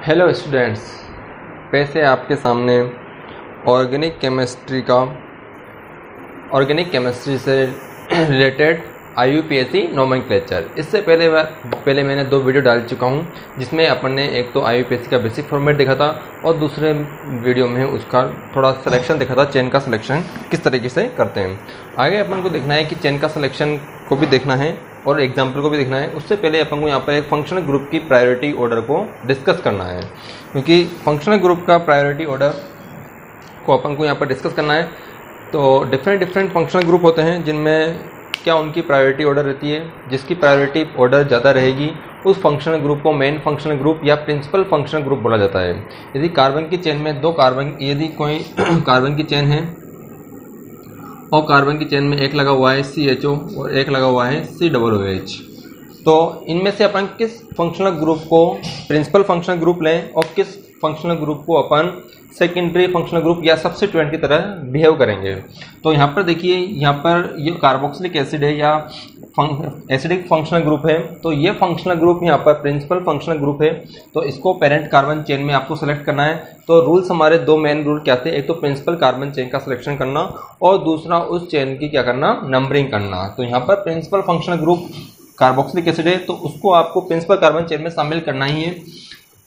Hello students, वैसे आपके सामने ऑर्गेनिक केमिस्ट्री से रिलेटेड IUPAC नोमेनक्लेचर। इससे पहले मैंने 2 वीडियो डाल चुका हूं, जिसमें अपन ने एक तो IUPAC का बेसिक फॉर्मेट देखा था और दूसरे वीडियो में उसका थोड़ा सिलेक्शन देखा था, चेन का सिलेक्शन किस तरीके से करते हैं। आगे अपन को देखना है कि चेन का सिलेक्शन को भी देखना है और एग्जाम्पल को भी देखना है। उससे पहले अपन को यहाँ पर एक फंक्शनल ग्रुप की प्रायोरिटी ऑर्डर को डिस्कस करना है, क्योंकि फंक्शनल ग्रुप का प्रायोरिटी ऑर्डर को अपन को यहाँ पर डिस्कस करना है। तो डिफरेंट फंक्शनल ग्रुप होते हैं, जिनमें क्या उनकी प्रायोरिटी ऑर्डर रहती है। जिसकी प्रायोरिटी ऑर्डर ज़्यादा रहेगी उस फंक्शनल ग्रुप को मेन फंक्शनल ग्रुप या प्रिंसिपल फंक्शनल ग्रुप बोला जाता है। यदि कार्बन की चेन में यदि कोई कार्बन की चेन है और कार्बन की चेन में एक लगा हुआ है CHO और एक लगा हुआ है COOH, तो इनमें से अपन किस फंक्शनल ग्रुप को प्रिंसिपल फंक्शनल ग्रुप लें और किस फंक्शनल ग्रुप को अपन सेकेंडरी फंक्शनल ग्रुप या सब्स्टिट्यूएंट की तरह बिहेव करेंगे। तो यहाँ पर देखिए, यहाँ पर ये कार्बोक्सिलिक एसिड है या एसिडिक फंक्शनल ग्रुप है, तो ये फंक्शनल ग्रुप यहाँ पर प्रिंसिपल फंक्शनल ग्रुप है। तो इसको पेरेंट कार्बन चेन में आपको सेलेक्ट करना है। तो रूल्स हमारे 2 मेन रूल क्या थे, एक तो प्रिंसिपल कार्बन चेन का सिलेक्शन करना और दूसरा उस चेन की क्या करना, नंबरिंग करना। तो यहाँ पर principal functional group carboxylic acid है, तो उसको आपको प्रिंसिपल कार्बन चेन में शामिल करना ही है।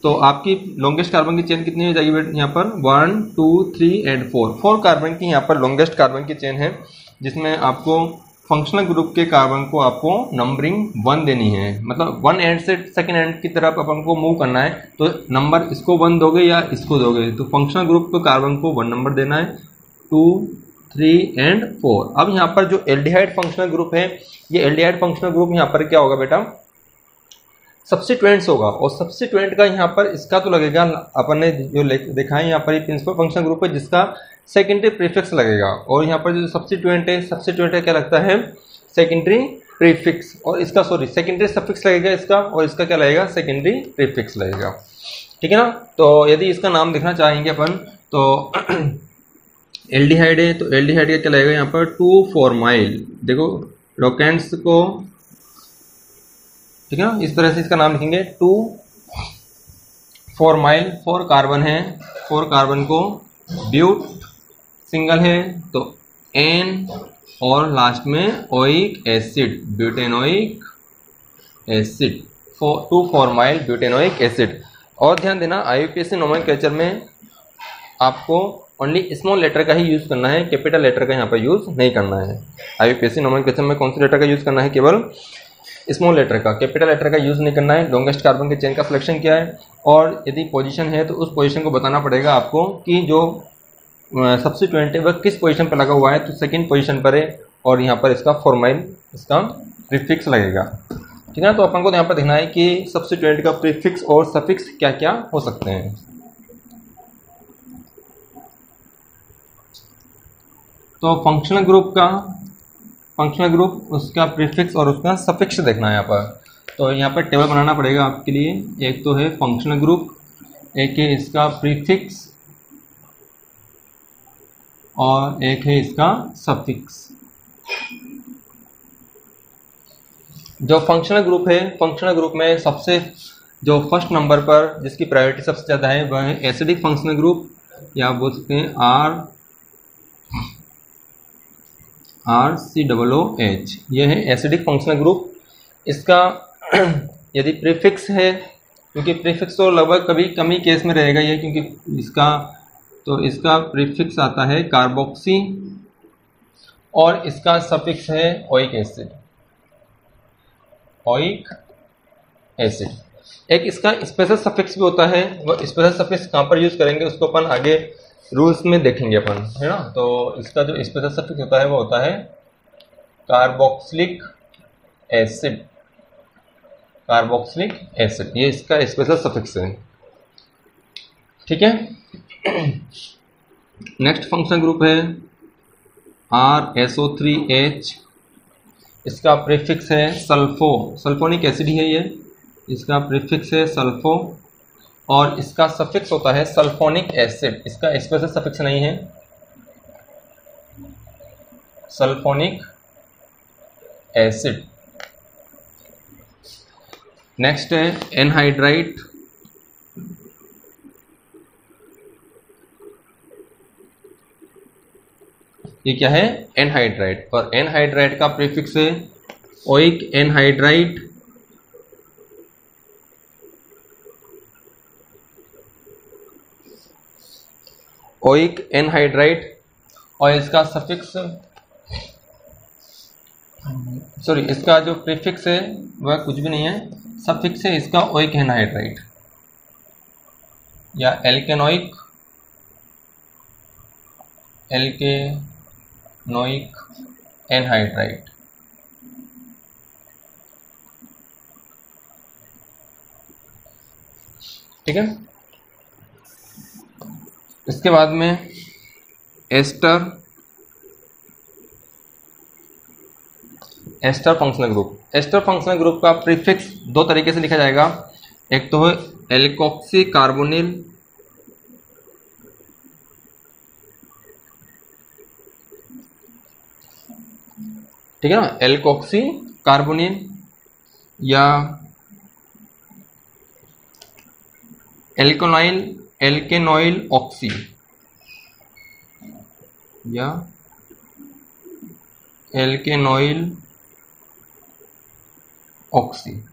तो आपकी लॉन्गेस्ट कार्बन की चेन कितनी हो जाएगी बेटा, यहाँ पर 1 2 3 एंड 4 कार्बन की यहाँ पर लॉन्गेस्ट कार्बन की चेन है, जिसमें आपको फंक्शनल ग्रुप के कार्बन को आपको नंबरिंग 1 देनी है। मतलब 1 एंड से सेकेंड एंड की तरफ अपन को मूव करना है, तो नंबर इसको 1 दोगे या इसको दोगे। तो फंक्शनल ग्रुप के कार्बन को 1 नंबर देना है, 2 3 एंड 4। अब यहाँ पर जो एल्डिहाइड फंक्शनल ग्रुप है, ये एल्डिहाइड फंक्शनल ग्रुप यहाँ पर क्या होगा बेटा, सब्स्टिट्यूएंट्स होगा। और सब्स्टिट्यूएंट का यहाँ पर इसका तो लगेगा, अपन ने जो देखा है यहाँ पर ये प्रिंसिपल फंक्शनल ग्रुप है जिसका सेकेंडरी प्रीफिक्स लगेगा। और यहाँ पर जो सब्स्टिट्यूएंट है क्या लगता है, सेकेंडरी प्रीफिक्स, और इसका सेकेंडरी सफिक्स लगेगा इसका, और इसका क्या लगेगा, सेकेंडरी प्रीफिक्स लगेगा। ठीक है ना। तो यदि इसका नाम देखना चाहेंगे अपन, तो एल्डिहाइड है तो एल्डिहाइड का क्या लगेगा यहाँ पर 2,4-माइल। देखो लोकेंट्स को, ठीक है ना, इस तरह से इसका नाम लिखेंगे 2,4-माइल। 4 कार्बन है, 4 कार्बन को ब्यूट सिंगल है तो N और लास्ट में ओइक एसिड, ब्यूटेनोइक एसिड, 2,4-माइल ब्यूटेनोइक एसिड। और ध्यान देना, IUPAC नोमेनक्लेचर में आपको ओनली स्मॉल लेटर का ही यूज़ करना है, कैपिटल लेटर का यहाँ पर यूज़ नहीं करना है। IUPAC नोमेनक्लेचर में कौन से लेटर का यूज़ करना है, केवल स्मॉल लेटर का, कैपिटल लेटर का यूज़ नहीं करना है। लॉन्गेस्ट कार्बन के चेन का सिलेक्शन किया है, और यदि पोजीशन है तो उस पोजीशन को बताना पड़ेगा आपको कि जो सब्स्टिट्यूएंट है वह किस पोजीशन पर लगा हुआ है। तो सेकंड पोजीशन पर है, और यहाँ पर इसका 4-माइल इसका प्रीफिक्स लगेगा। ठीक है ना। तो अपन को यहाँ पर देखना है कि सब्स्टिट्यूएंट का प्रीफिक्स और सफिक्स क्या क्या हो सकते हैं। तो फंक्शनल ग्रुप उसका प्रीफिक्स और उसका सफिक्स देखना है यहाँ पर। तो यहाँ पर टेबल बनाना पड़ेगा आपके लिए। एक तो है फंक्शनल ग्रुप, एक है इसका प्रीफिक्स और एक है इसका सफिक्स। जो फंक्शनल ग्रुप है, फंक्शनल ग्रुप में सबसे जो फर्स्ट नंबर पर जिसकी प्रायोरिटी सबसे ज़्यादा है वह है एसिडिक फंक्शनल ग्रुप, या बोल सकते हैं RCOOH। यह है एसिडिक फंक्शनल ग्रुप। इसका यदि प्रीफिक्स है, क्योंकि प्रीफिक्स तो लगभग कभी कम ही केस में रहेगा ये, क्योंकि इसका प्रीफिक्स आता है कार्बोक्सी और इसका सफिक्स है ओइक एसिड। एक इसका स्पेशल सफिक्स भी होता है, वो स्पेशल सफिक्स कहाँ पर यूज़ करेंगे उसको अपन आगे रूल्स में देखेंगे अपन, है ना। तो इसका जो स्पेशल सफिक्स होता है वो होता है कार्बोक्सिलिक एसिड, ये इसका स्पेशल सफिक्स है। ठीक है। नेक्स्ट फंक्शनल ग्रुप है RSO3H। इसका प्रीफिक्स है सल्फोनिक एसिड ही है ये, इसका प्रीफिक्स है सल्फो, और इसका सफिक्स होता है सल्फोनिक एसिड। इसका स्पेशल सफिक्स नहीं है, सल्फोनिक एसिड। नेक्स्ट है एनहाइड्राइट ये क्या है, एनहाइड्राइड, और एनहाइड्राइड का प्रीफिक्स है ओइक एनहाइड्राइड, ओइक एनहाइड्राइड, और इसका सफिक्स इसका जो प्रीफिक्स है वह कुछ भी नहीं है, सफिक्स है इसका ओइक एनहाइड्राइड या एल्केनोइक, एल्केनोइक एनहाइड्राइड। ठीक है, इसके बाद में ester functional group. Ester functional group का प्रीफिक्स दो तरीके से लिखा जाएगा, एक तो है एल्कोक्सी कार्बोनिल, ठीक है ना, एल्कोक्सी कार्बोनिल या एल्केनॉइल ऑक्सी या एल्केनॉइल ऑक्सी,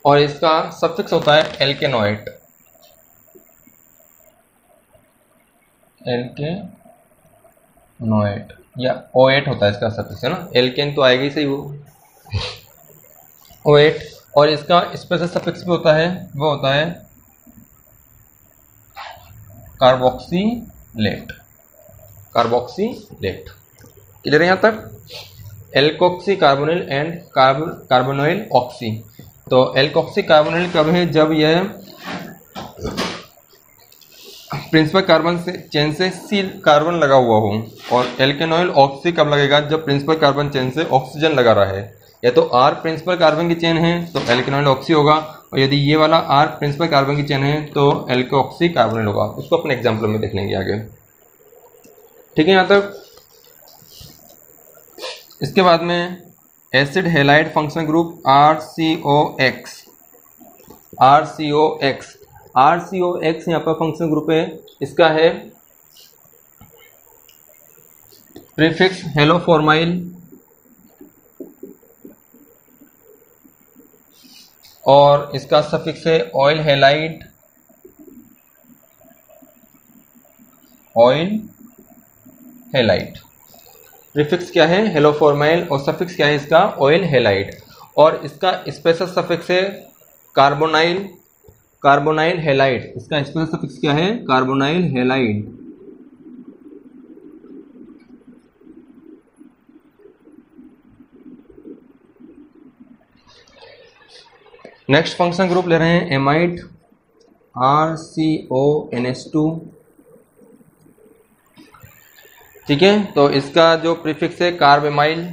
और इसका सफिक्स होता है एल्केनोएट, एल्केनोएट या ओएट होता है इसका सफिक्स, है ना, एल्केन तो आएगा ही सही वो, ओएट। और इसका स्पेशल सफिक्स भी होता है, वो होता है कार्बोक्सीलेट, कार्बोक्सीलेट। क्लियर है यहाँ तक? Alkoxy carbonyl and carbonoyl oxy. तो एल्कोक्सी कार्बोनिल कब है, जब यह प्रिंसिपल कार्बन से चेन से सी कार्बन लगा हुआ हो, और एल्केनोइल ऑक्सी कब लगेगा, जब प्रिंसिपल कार्बन चेन से ऑक्सीजन लगा रहा है। या तो आर प्रिंसिपल कार्बन की चेन है तो एल्केनोइल ऑक्सी होगा, और यदि ये वाला आर प्रिंसिपल कार्बन की चेन है तो एल्कोक्सी कार्बोनिल होगा। उसको अपने एग्जाम्पल में देख लेंगे आगे। ठीक है यहाँ तक? इसके बाद में acid halide functional group RCOX, RCOX, RCOX यहाँ पर फंक्शनल ग्रुप है, इसका है प्रीफिक्स हेलोफॉर्माइल, और इसका सफिक्स है oil halide, oil halide. Prefix क्या है, हेलोफॉर्माइल, और सफिक्स क्या है इसका, ऑयल हैलाइड। और इसका स्पेशल सफिक्स है कार्बोनाइल, कार्बोनाइल हैलाइड। इसका स्पेशल सफिक्स क्या है, carbonyl halide. Next function group ले रहे हैं एमाइड, RCONH2। ठीक है, तो इसका जो प्रीफिक्स है कार्बेमाइल,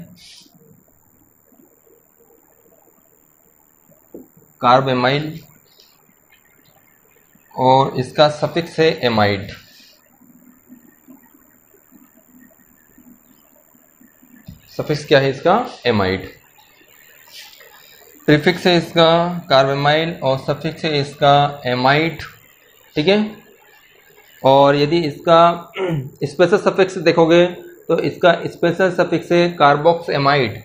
कार्बेमाइल, और इसका सफिक्स है एमाइड। सफिक्स क्या है इसका, एमाइड। प्रीफिक्स है इसका कार्बेमाइल और सफिक्स है इसका एमाइड। ठीक है, और यदि इसका स्पेशल सफिक्स देखोगे तो इसका स्पेशल सफिक्स है कार्बोक्स एमाइड।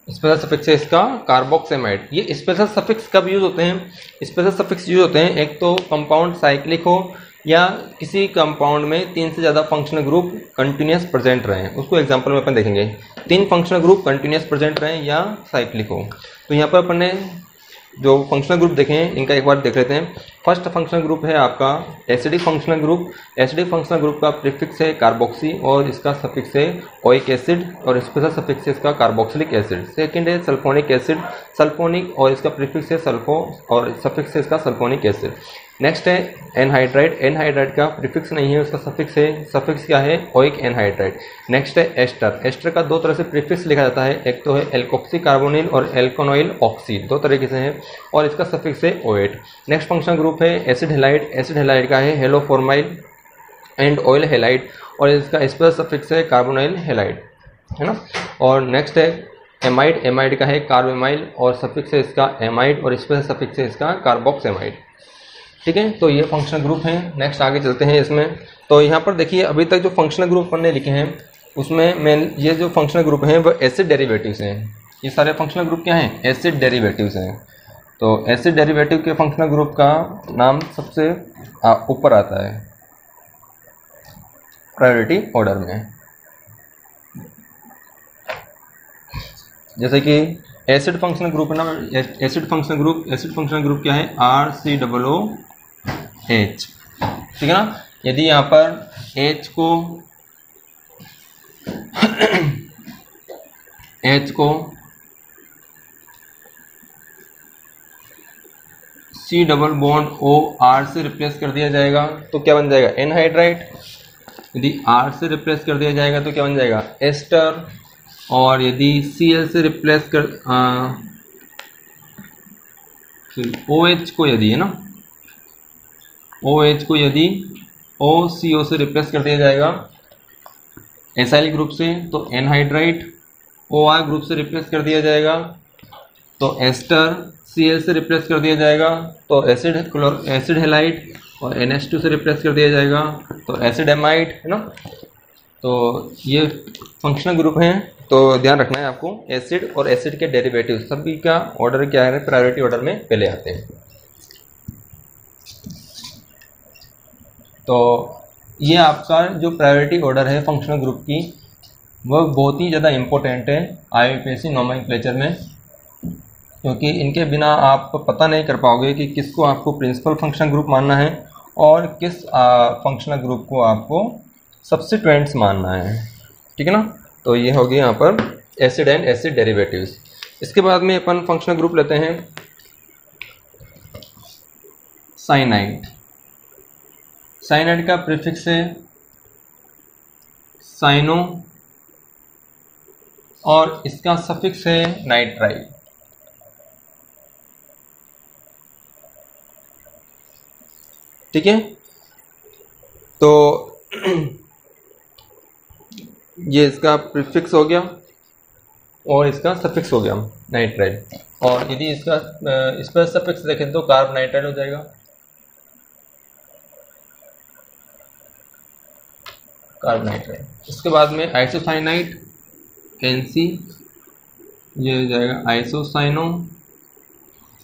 स्पेशल सफिक्स है इसका कार्बोक्सेमाइड। ये स्पेशल सफिक्स कब यूज होते हैं, स्पेशल सफिक्स यूज होते हैं एक तो कंपाउंड साइक्लिक हो या किसी कंपाउंड में 3 से ज़्यादा फंक्शनल ग्रुप कंटिन्यूस प्रेजेंट रहें। उसको एग्जांपल में अपन देखेंगे, 3 फंक्शनल ग्रुप कंटिन्यूस प्रेजेंट रहें या साइक्लिक हो। तो यहाँ पर अपन ने जो फंक्शनल ग्रुप देखे हैं इनका एक बार देख लेते हैं। फर्स्ट फंक्शनल ग्रुप है आपका acidic functional group. Acidic functional group का प्रीफिक्स है कार्बोक्सी और इसका सफिक्स है ओइक एसिड, और स्पेशल सफिक्स है इसका कार्बोक्सिलिक एसिड। सेकंड है सल्फोनिक एसिड, सल्फोनिक, और इसका प्रीफिक्स है सल्फो और सफिक्स है इसका सल्फोनिक एसिड। नेक्स्ट है एनहाइड्राइड। एनहाइड्राइड का प्रीफिक्स नहीं है, उसका सफिक्स है, सफिक्स क्या है, ओइक एनहाइड्राइड। नेक्स्ट है एस्टर। एस्टर का 2 तरह से प्रीफिक्स लिखा जाता है, एक तो है एल्कोक्सी कार्बोनिल और एल्कोनोइल ऑक्सी, 2 तरीके से है, और इसका सफिक्स है ओएट। नेक्स्ट फंक्शनल ग्रुप है एसिड हैलाइड। एसिड हैलाइड का है हेलोफॉर्माइल एंड ऑयल हैलाइड, और इसका स्पेशल सफिक्स है कार्बोनाइल हैलाइड, है ना। और नेक्स्ट है एमाइड, एमाइड का है कार्बेमाइल और सफिक्स है इसका एमाइड और स्पेशल सफिक्स है इसका कार्बोक्सिमाइड। ठीक है, तो ये फंक्शनल ग्रुप हैं। नेक्स्ट आगे चलते हैं इसमें। तो यहाँ पर देखिए अभी तक जो फंक्शनल ग्रुप हमने लिखे हैं उसमें ये जो फंक्शनल ग्रुप हैं वो एसिड डेरिवेटिव्स हैं। ये सारे फंक्शनल ग्रुप क्या हैं? एसिड डेरिवेटिव्स हैं। तो एसिड डेरिवेटिव के फंक्शनल ग्रुप का नाम सबसे ऊपर आता है प्रायोरिटी ऑर्डर में। जैसे कि एसिड फंक्शनल ग्रुप है ना, एसिड फंक्शनल ग्रुप क्या है? RCOOH। ठीक है ना। यदि यहाँ पर H को C डबल बॉन्ड OR से रिप्लेस कर दिया जाएगा तो क्या बन जाएगा? एनहाइड्राइड। यदि R से रिप्लेस कर दिया जाएगा तो क्या बन जाएगा? एस्टर। और यदि Cl से रिप्लेस कर OH को यदि है ना, OH को यदि OCO से रिप्लेस कर दिया जाएगा एसाइल ग्रुप से तो एनहाइड्राइड। OR ग्रुप से रिप्लेस कर दिया जाएगा तो एस्टर। Cl से रिप्लेस कर दिया जाएगा तो एसिड हैलाइड और NH2 से रिप्लेस कर दिया जाएगा तो एसिड एमाइड, है ना। तो ये फंक्शनल ग्रुप हैं। तो ध्यान रखना है आपको, एसिड और एसिड के डेरिवेटिव सभी का ऑर्डर क्या है? प्रायोरिटी ऑर्डर में पहले आते हैं। तो ये आपका जो प्रायोरिटी ऑर्डर है फंक्शनल ग्रुप की वह बहुत ही ज़्यादा इम्पोर्टेंट है IUPAC नोमेनक्लेचर में, क्योंकि इनके बिना आप पता नहीं कर पाओगे कि किसको आपको प्रिंसिपल फंक्शनल ग्रुप मानना है और किस फंक्शनल ग्रुप को आपको सब्स्टिट्यूएंट्स मानना है। ठीक है ना। तो ये होगी यहाँ पर एसिड एंड एसिड डेरिवेटिव्स। इसके बाद में अपन फंक्शनल ग्रुप लेते हैं साइनाइड। साइनाइड का प्रीफिक्स है साइनो और इसका सफिक्स है नाइट्राइल। ठीक है, तो ये इसका प्रीफिक्स हो गया और इसका सफिक्स हो गया नाइट्राइल। और यदि इसका इस पर सफिक्स देखें तो कार्ब नाइट्राइल हो जाएगा। Carb nitrile. इसके बाद में आइसोसाइनाइड NC, ये हो जाएगा आइसोसाइनो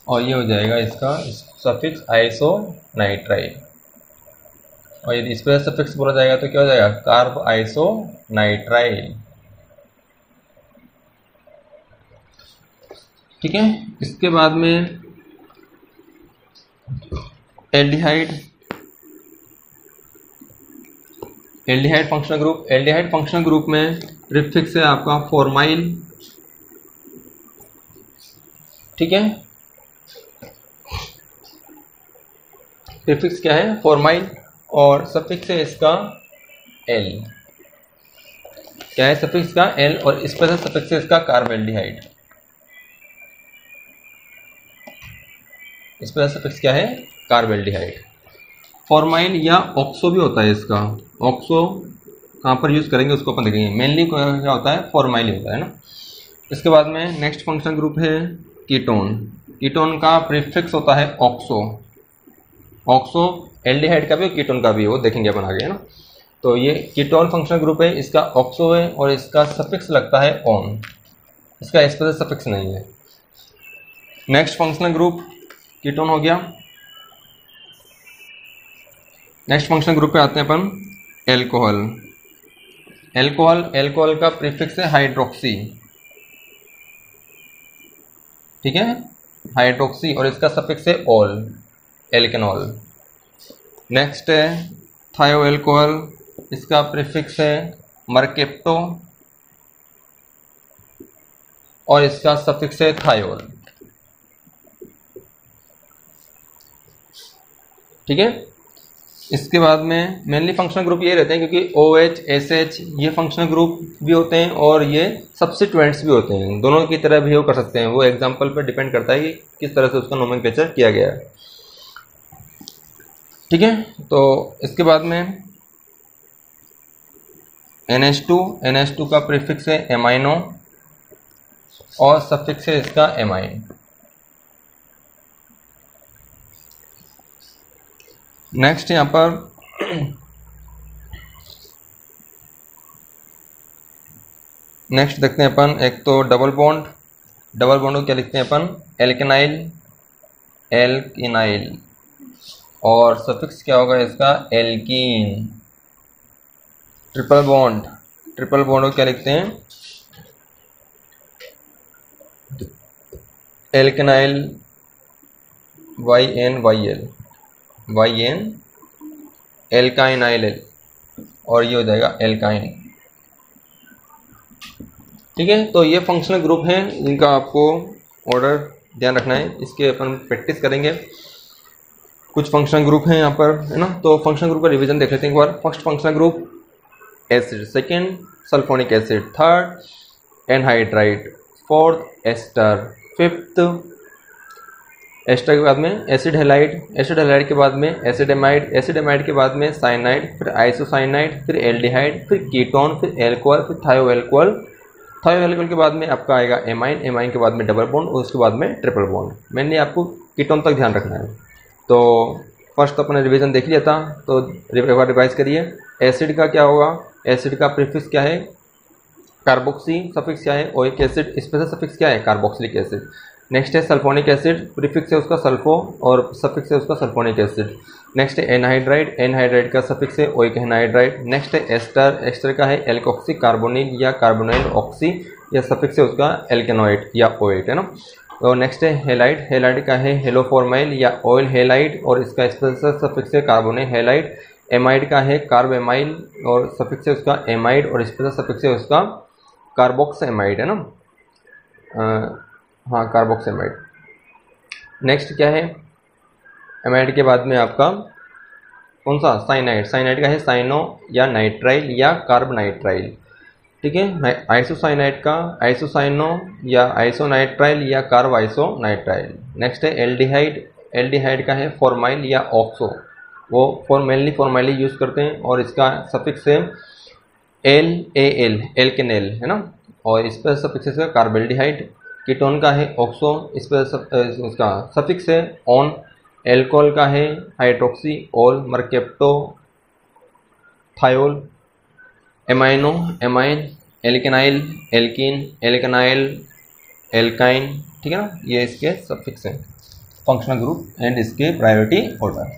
और ये हो जाएगा इसका सफिक्स आइसोनाइट्राइल। और यदि इस पर सफिक्स बोला जाएगा तो क्या हो जाएगा? कार्ब आइसोनाइट्राइल। ठीक है। इसके बाद में aldehyde. Aldehyde functional group. Aldehyde functional group में प्रीफिक्स है आपका फॉर्माइल। ठीक है, प्रीफिक्स क्या है? फॉर्माइल और सफिक्स है इसका L। क्या है सफिक्स का? L और स्पेशल सफिक्स है इसका कार्बेल्डिहाइड। स्पेशल सफिक्स क्या है? कार्बेल्डिहाइड। फॉर्माइल या ऑक्सो भी होता है इसका। ऑक्सो कहाँ पर यूज करेंगे उसको अपन देखेंगे। मेनली क्या होता है? फॉर्माइल ही होता है ना। इसके बाद में नेक्स्ट फंक्शनल ग्रुप है कीटोन। कीटोन का प्रीफिक्स होता है ऑक्सो। ऑक्सो एल्डिहाइड का भी और कीटोन का भी, वो देखेंगे अपन आगे, है ना। तो ये कीटोन फंक्शनल ग्रुप है, इसका ऑक्सो है और इसका सफिक्स लगता है ऑन। इसका स्पेशल सफिक्स नहीं है। नेक्स्ट फंक्शनल ग्रुप कीटोन हो गया। नेक्स्ट फंक्शनल ग्रुप पे आते हैं अपन एल्कोहल। एल्कोहल का प्रीफिक्स है हाइड्रोक्सी। ठीक है, हाइड्रोक्सी और इसका सफिक्स है ऑल, एल्केनॉल। नेक्स्ट है थायो एल्कोहल। इसका प्रीफिक्स है मर्केप्टो और इसका सफिक्स है थायोल। ठीक है। इसके बाद में मेनली फंक्शनल ग्रुप ये रहते हैं क्योंकि OH, SH ये फंक्शनल ग्रुप भी होते हैं और ये सब्स्टिट्यूएंट्स भी होते हैं। दोनों की तरह बिहेव कर सकते हैं। वो एग्जांपल पर डिपेंड करता है कि किस तरह से उसका नोमेनक्लेचर किया गया है। ठीक है, तो इसके बाद में NH2 का प्रीफिक्स है एमाइनो। और सफिक्स है इसका एमाइन। नेक्स्ट यहाँ पर नेक्स्ट देखते हैं अपन, एक तो डबल बॉन्ड को क्या लिखते हैं अपन, एल्केनाइल, एल्किनाइल, और सफिक्स क्या होगा इसका, एल्कीन। ट्रिपल बॉन्ड को क्या लिखते हैं, एल्केनाइल, YN, एल्काइनाइल, और ये हो जाएगा एल्काइन। ठीक है, तो ये फंक्शनल ग्रुप हैं जिनका आपको ऑर्डर ध्यान रखना है, इसके अपन प्रैक्टिस करेंगे। कुछ फंक्शनल ग्रुप हैं यहाँ पर, है ना, तो फंक्शनल ग्रुप का रिवीजन देख लेते हैं एक बार। First functional group acid, second sulphonic acid, third anhydride, fourth ester, fifth ester के बाद में एसिड हैलाइड, एसिड हैलाइड के बाद में एसिड एमाइड, एसिड एमाइड के बाद में साइनाइड, फिर आइसोसाइनाइड, फिर एल्डिहाइड, फिर कीटोन, फिर एल्कोहल, फिर थायोएल्कोहल, थायोएल्कोहल के बाद में आपका आएगा एमाइन, एमाइन के बाद में डबल बॉन्ड और उसके बाद में ट्रिपल बॉन्ड। मैंने आपको कीटोन तक ध्यान रखना है। तो फर्स्ट अपने रिवीजन देख लिया था, तो एक बार रिवाइज करिए। एसिड का क्या होगा, एसिड का प्रीफिक्स क्या है, कार्बोक्सी, सफिक्स क्या है, ओइक एसिड, स्पेशल सफिक्स क्या है, कार्बोक्सिलिक एसिड। नेक्स्ट है सल्फोनिक एसिड, प्रीफिक्स है उसका सल्फो और सफिक्स है उसका सल्फोनिक एसिड। नेक्स्ट है एनहाइड्राइड, एनहाइड्राइड का सफिक्स है ओइक एनहाइड्राइड। नेक्स्ट है एस्टर, एस्टर का है एल्कोक्सी कार्बोनिल या कार्बोनाइल ऑक्सी, या सफिक्स है उसका एल्केनोइड या ओएट, है ना। और नेक्स्ट है हेलाइड, हेलाइड का है हेलोफॉर्माइल या ऑयल हेलाइड और इसका स्पेशल सफिक्स है कार्बोनिल हेलाइड। एमाइड का है कार्बेमाइल और सफिक्स है उसका एमाइड और स्पेशल सफिक्स है उसका कार्बोक्सेमाइड, है ना, हाँ कार्बोक्सेमाइड। नेक्स्ट क्या है, एमाइड के बाद में आपका कौन सा, साइनाइड, साइनाइड का है साइनो या नाइट्राइल या कार्बनाइट्राइल। ठीक है, आइसोसाइनाइड का आइसोसाइनो या आइसोनाइट्राइल या कार्ब आइसोनाइट्राइल। नेक्स्ट है एल्डिहाइड, एल्डिहाइड का है फॉर्माइल या ऑक्सो, वो फॉर्मली यूज़ करते हैं और इसका सफिक्स है LAL, एल्केनेल, है ना, और इस पर सफिक्स है कार्बेल्डिहाइड। कीटोन का है ऑक्सो, इस पर उसका सफिक्स है ऑन। एल्कोहल का है hydroxy ol, mercapto, thiol. Amino, amine, alkenyl, alkene, alkenyl, alkyne. ठीक है ना, ये इसके सफिक्स हैं, फंक्शनल ग्रुप एंड इसके प्रायोरिटी ऑर्डर।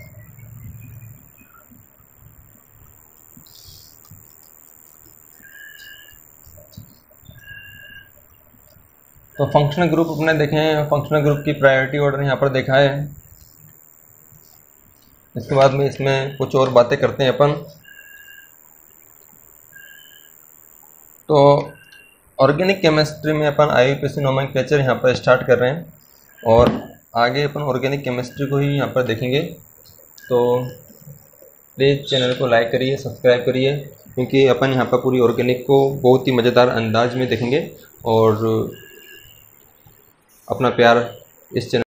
तो फंक्शनल ग्रुप अपने देखे हैं, फंक्शनल ग्रुप की प्रायोरिटी ऑर्डर यहाँ पर देखा है। इसके बाद में इसमें कुछ और बातें करते हैं अपन। तो ऑर्गेनिक केमिस्ट्री में अपन IUPAC नोमेनक्लेचर यहाँ पर स्टार्ट कर रहे हैं और आगे अपन ऑर्गेनिक केमिस्ट्री को ही यहाँ पर देखेंगे। तो प्लीज़ चैनल को लाइक करिए, सब्सक्राइब करिए, क्योंकि अपन यहाँ पर पूरी ऑर्गेनिक को बहुत ही मज़ेदार अंदाज में देखेंगे और अपना प्यार इस चैनल